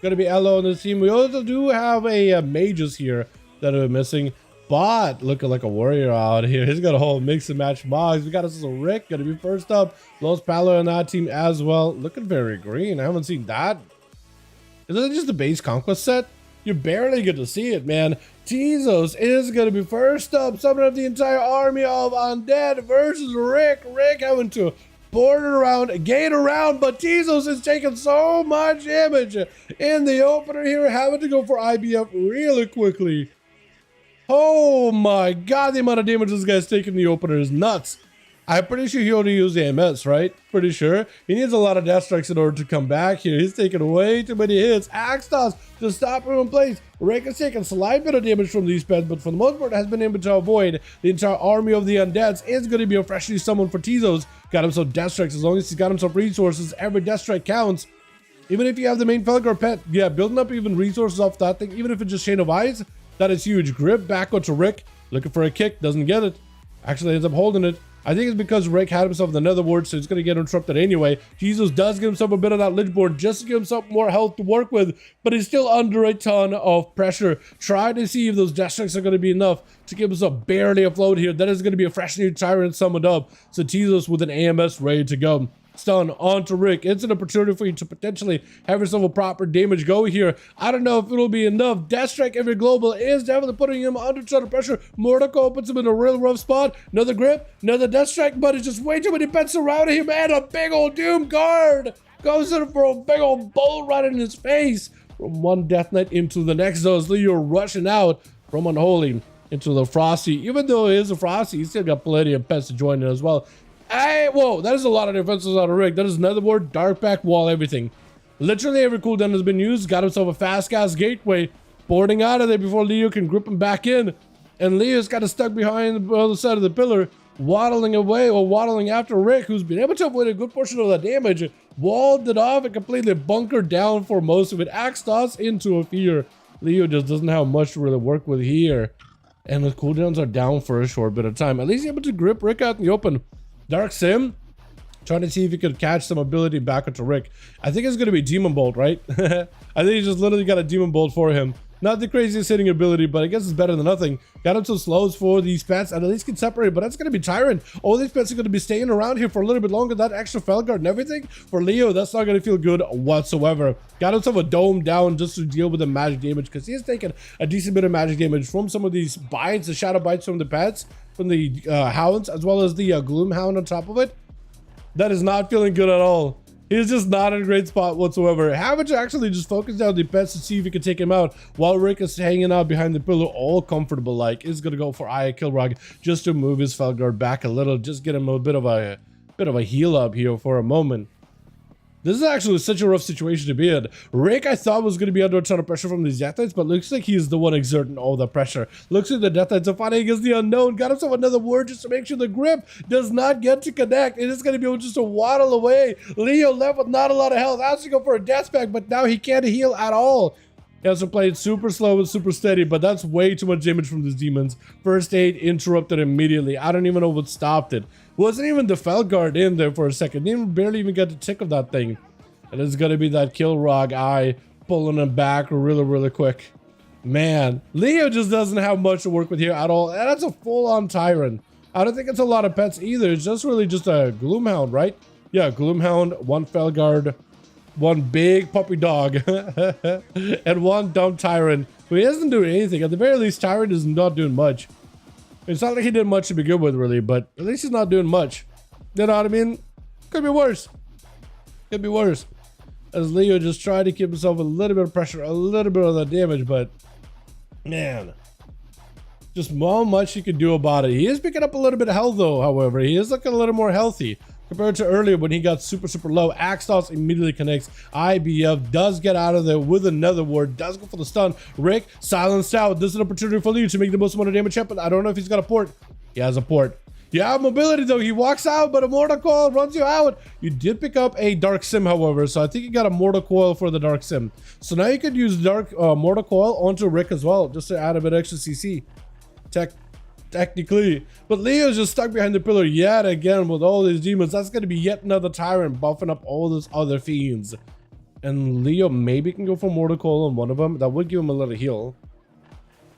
Going to be Elo on this team. We also do have a mages here that are missing. But looking like a warrior out here. He's got a whole mix and match mods. We got us a Rick. Going to be first up. Los Palo on that team as well. Looking very green. I haven't seen that. Is it just the base conquest set? You barely get to see it, man. Tezos is going to be first up. Summoning up the entire army of undead versus Rick. Rick having to board around, gate around, but Tezos is taking so much damage in the opener here. Having to go for IBF really quickly. Oh my god, the amount of damage this guy's taking in the opener is nuts. I'm pretty sure he only used the MS, right? Pretty sure. He needs a lot of death strikes in order to come back here. He's taking way too many hits. Axe toss to stop him in place. Rick has taken a slight bit of damage from these pets, but for the most part has been able to avoid. The entire army of the undeads is going to be a freshly summoned for Tezos. Got himself death strikes. As long as he's got himself resources, every death strike counts. Even if you have the main Felgar pet, yeah, building up even resources off that thing, even if it's just Chain of Eyes, that is huge. Grip back onto Rick, looking for a kick, doesn't get it. Actually ends up holding it. I think it's because Rick had himself the Nether Ward, so he's going to get interrupted anyway. Jesus does get himself a bit of that Lich Board just to give himself more health to work with, but he's still under a ton of pressure. Try to see if those death strikes are going to be enough to keep himself barely afloat here. That is going to be a fresh new Tyrant summoned up. So Tezos with an AMS ready to go. Stun onto Rick. It's an opportunity for you to potentially have yourself a proper damage go here. I don't know if it'll be enough. Death Strike every global is definitely putting him under ton of pressure. Mordico puts him in a real rough spot. Another grip, another Death Strike, but it's just way too many pets around him, and a big old Doom Guard goes in for a big old bolt right in his face. From one Death Knight into the next, though, as Leo rushing out from Unholy into the Frosty. Even though he is a Frosty, he's still got plenty of pets to join in as well. Whoa, that is a lot of defenses out of Rick. That is Nether Ward, Dark Pack, Wall, everything. Literally every cooldown has been used. Got himself a fast gas gateway. Boarding out of there before Leo can grip him back in. And Leo's got stuck behind the other side of the pillar, waddling away or waddling after Rick, who's been able to avoid a good portion of the damage. Walled it off and completely bunkered down for most of it. Axe toss into a fear. Leo just doesn't have much to really work with here. And the cooldowns are down for a short bit of time. At least he's able to grip Rick out in the open. Dark Sim, trying to see if he could catch some ability back into Rick. I think it's going to be Demon Bolt, right? I think he just literally got a Demon Bolt for him. Not the craziest hitting ability, but I guess it's better than nothing. Got him some slows for these pets, and at least can separate, but that's going to be Tyrant. All these pets are going to be staying around here for a little bit longer. That extra Felguard and everything. For Leo, that's not going to feel good whatsoever. Got himself a dome down just to deal with the magic damage, because he's taken a decent bit of magic damage from some of these bites, the shadow bites from the pets, from the hounds, as well as the gloom hound on top of it. That is not feeling good at all. He's just not in a great spot whatsoever. Having to actually just focus down the pets to see if he can take him out while Rick is hanging out behind the pillar, all comfortable like. Is gonna go for Aya Kilrog just to move his Felguard back a little, just get him a bit of a heal up here for a moment. This is actually such a rough situation to be in. Rick, I thought, was going to be under a ton of pressure from these Death Knights, but looks like he's the one exerting all the pressure. Looks like the Death Knights are fighting against the unknown. Got himself another ward just to make sure the grip does not get to connect. It is going to be able just to waddle away. Leo left with not a lot of health. Has to go for a death pack, but now he can't heal at all. He has to play it super slow and super steady, but that's way too much damage from these demons. First aid interrupted immediately. I don't even know what stopped it. Wasn't even the Felguard in there for a second. Didn't barely even get the tick of that thing. And it's gonna be that Kilrog Eye pulling him back really, really quick. Man, Leo just doesn't have much to work with here at all. And that's a full-on Tyrant. I don't think it's a lot of pets either. It's just really just a Gloomhound, right? Yeah, Gloomhound, one Felguard, one big puppy dog, and one dumb Tyrant who isn't doing anything. At the very least, Tyrant is not doing much. It's not like he did much to begin with, really, but at least he's not doing much. You know what I mean? Could be worse. Could be worse. As Leo just tried to keep himself a little bit of pressure, a little bit of the damage, but man, just how much he could do about it. He is picking up a little bit of health though, however. He is looking a little more healthy compared to earlier when he got super, super low. Axe toss immediately connects. IBF does get out of there with another ward, does go for the stun. Rick silenced out. This is an opportunity for Leo to make the most amount of damage happen. I don't know if he's got a port. He has a port. You have mobility though. He walks out, but a Mortal Coil runs you out. You did pick up a Dark Sim, however, so I think you got a Mortal Coil for the Dark Sim. So now you could use Mortal Coil onto Rick as well, just to add a bit extra CC. Technically. But Leo's just stuck behind the pillar yet again with all these demons. That's going to be yet another Tyrant buffing up all those other fiends. And Leo maybe can go for Mortal Coil on one of them. That would give him a little heal.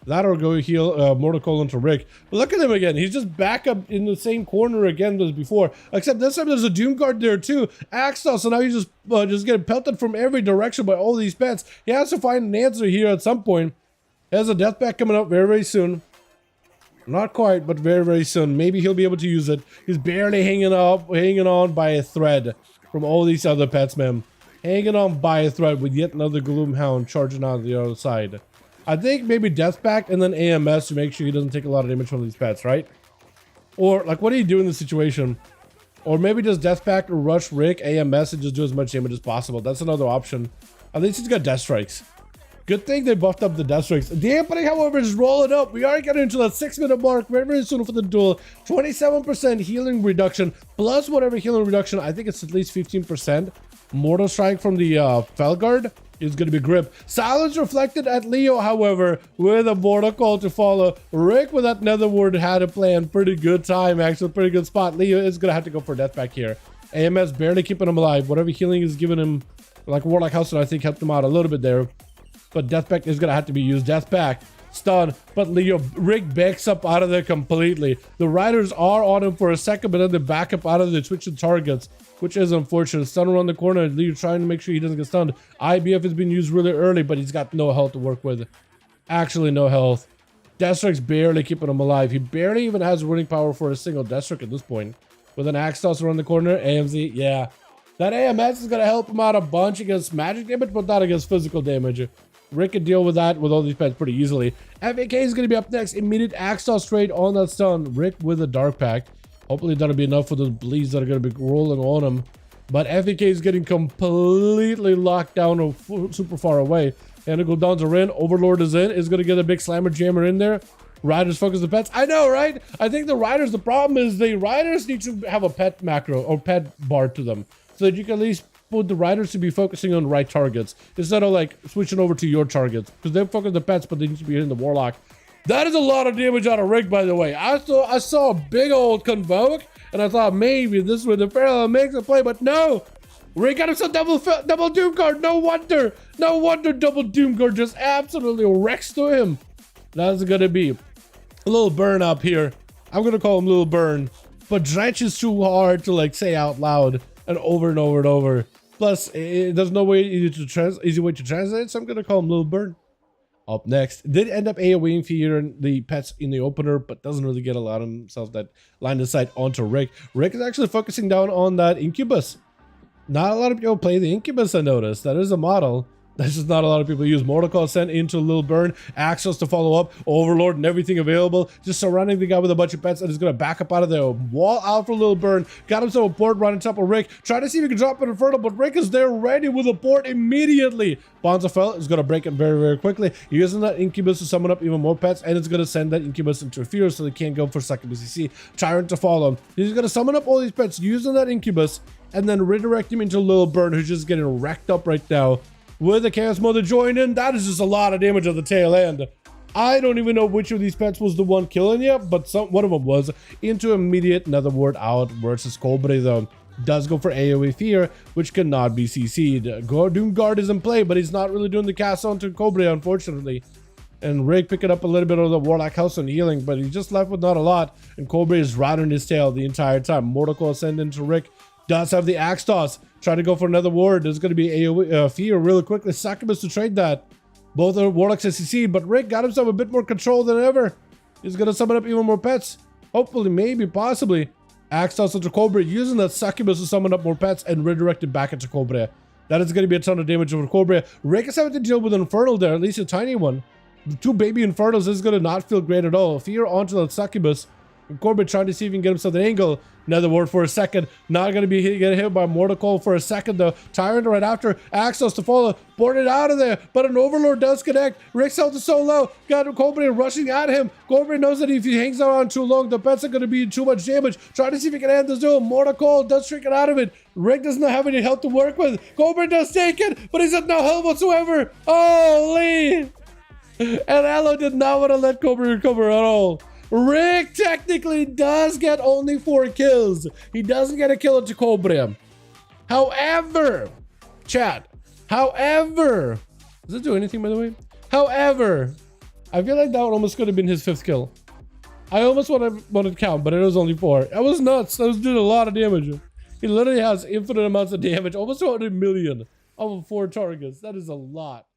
That or go heal Mortal Coil into Rick. But look at him again. He's just back up in the same corner again as before. Except this time there's a Doom Guard there too. Axel, so now he's just getting pelted from every direction by all these pets. He has to find an answer here at some point. There's a death pack coming up very, very soon. Not quite, but very, very soon. Maybe he'll be able to use it. He's barely hanging on by a thread from all these other pets, man. Hanging on by a thread with yet another Gloomhound charging out the other side. I think maybe Death Pact and then AMS to make sure he doesn't take a lot of damage from these pets, right? Or, like, what do you do in this situation? Or maybe just Death Pact or rush Rick, AMS, and just do as much damage as possible. That's another option. At least he's got Death Strikes. Good thing they buffed up the Death Strikes. Dampening, however, is rolling up. We are getting into that 6-minute mark very, very soon for the duel. 27% healing reduction, plus whatever healing reduction. I think it's at least 15%. Mortal Strike from the Felguard is going to be grip. Silence reflected at Leo, however, with a Mortal Coil to follow. Rick with that Nether Ward had a plan. Pretty good time, actually. Pretty good spot. Leo is going to have to go for Death Pack here. AMS barely keeping him alive. Whatever healing is giving him, like Warlock House, I think helped him out a little bit there. But Death Pack is going to have to be used. Death Pack, stun, but Rick backs up out of there completely. The Riders are on him for a second, but then they back up out of the twitching targets, which is unfortunate. Stun around the corner, Leo trying to make sure he doesn't get stunned. IBF has been used really early, but he's got no health to work with. Actually, no health. Deathstrike's barely keeping him alive. He barely even has running power for a single Deathstrike at this point. With an Axe Toss around the corner, AMZ, yeah. That AMS is going to help him out a bunch against magic damage, but not against physical damage. Rick can deal with that with all these pets pretty easily. FAK is going to be up next. Immediate Axe Toss trade on that stun. Rick with a Dark Pact. Hopefully that'll be enough for those bleeds that are going to be rolling on him. But FAK is getting completely locked down or super far away. And cooldowns are in. Overlord is in. Is going to get a big Slammer Jammer in there. Riders focus the pets. I know, right? I think the Riders, the problem is the Riders need to have a pet macro or pet bar to them. So that you can at least put the Riders to be focusing on right targets. Instead of like switching over to your targets. Because they focus the pets, but they need to be hitting the Warlock. That is a lot of damage out of Rick, by the way. I saw a big old Convoke, and I thought maybe this would the parallel makes a play, but no. Rick got himself double Doom Guard. No wonder double Doom Guard just absolutely wrecks to him. That's gonna be a little burn up here. I'm gonna call him Little Burn, but Drench is too hard to like say out loud and over and over and over. Plus, there's no way easy way to translate, so I'm gonna call him Little Burn. Up next, did end up AoEing Fear and the pets in the opener, but doesn't really get a lot of himself that line of sight onto Rick. Rick is actually focusing down on that Incubus. Not a lot of people play the Incubus, I noticed. That is a model. That's just not a lot of people use. Mortal Coil sent into Lil Burn. Access to follow up. Overlord and everything available. Just surrounding the guy with a bunch of pets and is going to back up out of there. Wall out for Lil Burn. Got himself a port right on top of Rick. Trying to see if he can drop an Infernal, but Rick is there ready with a port immediately. Bonzafel is going to break it very, very quickly. Using that Incubus to summon up even more pets, and it's going to send that Incubus into a fear so they can't go for second BCC. Tyrant to follow him. He's going to summon up all these pets using that Incubus and then redirect him into Lil Burn, who's just getting wrecked up right now. With the Chaos Mother join in, that is just a lot of damage at the tail end. I don't even know which of these pets was the one killing you, but one of them was. Into immediate Nether Ward out versus Cobra though. Does go for AoE Fear, which cannot be CC'd. Doom Guard is in play, but he's not really doing the cast onto Cobra, unfortunately. And Rick picking up a little bit of the Warlock House on healing, but he's just left with not a lot. And Cobra is riding his tail the entire time. Mortal Coil send into Rick. Does have the Axe Toss. Trying to go for another ward. There's going to be AoE Fear really quickly. Succubus to trade that. Both are Warlocks SCC, but Rick got himself a bit more control than ever. He's going to summon up even more pets. Hopefully, maybe, possibly. Axe Toss into Cobra, using that Succubus to summon up more pets and redirect it back into Cobra. That is going to be a ton of damage over Cobra. Rick is having to deal with an Infernal there, at least a tiny one. The two baby Infernals is going to not feel great at all. Fear onto that Succubus. And Corbett trying to see if he can get himself an angle. Nether Ward for a second. Not going to be getting hit by Mortal Coil for a second though. Tyrant right after. Axos to follow. Boarded out of there. But an Overlord does connect. Rick's health is so low. Got Corbett rushing at him. Corbett knows that if he hangs around too long, the pets are going to be too much damage. Trying to see if he can end this duel. Mortal Coil does shrink it out of it. Rick does not have any health to work with. Corbett does take it, but he's at no health whatsoever. Holy! And Aloe did not want to let Corbett recover at all. Rick technically does get only 4 kills. He doesn't get a kill into Cobra. However, chat, However, does it do anything, by the way? However, I feel like that almost could have been his 5th kill. I almost wanted to count, but it was only 4. That was nuts. That was doing a lot of damage. He literally has infinite amounts of damage, almost 200 million over 4 targets. That is a lot.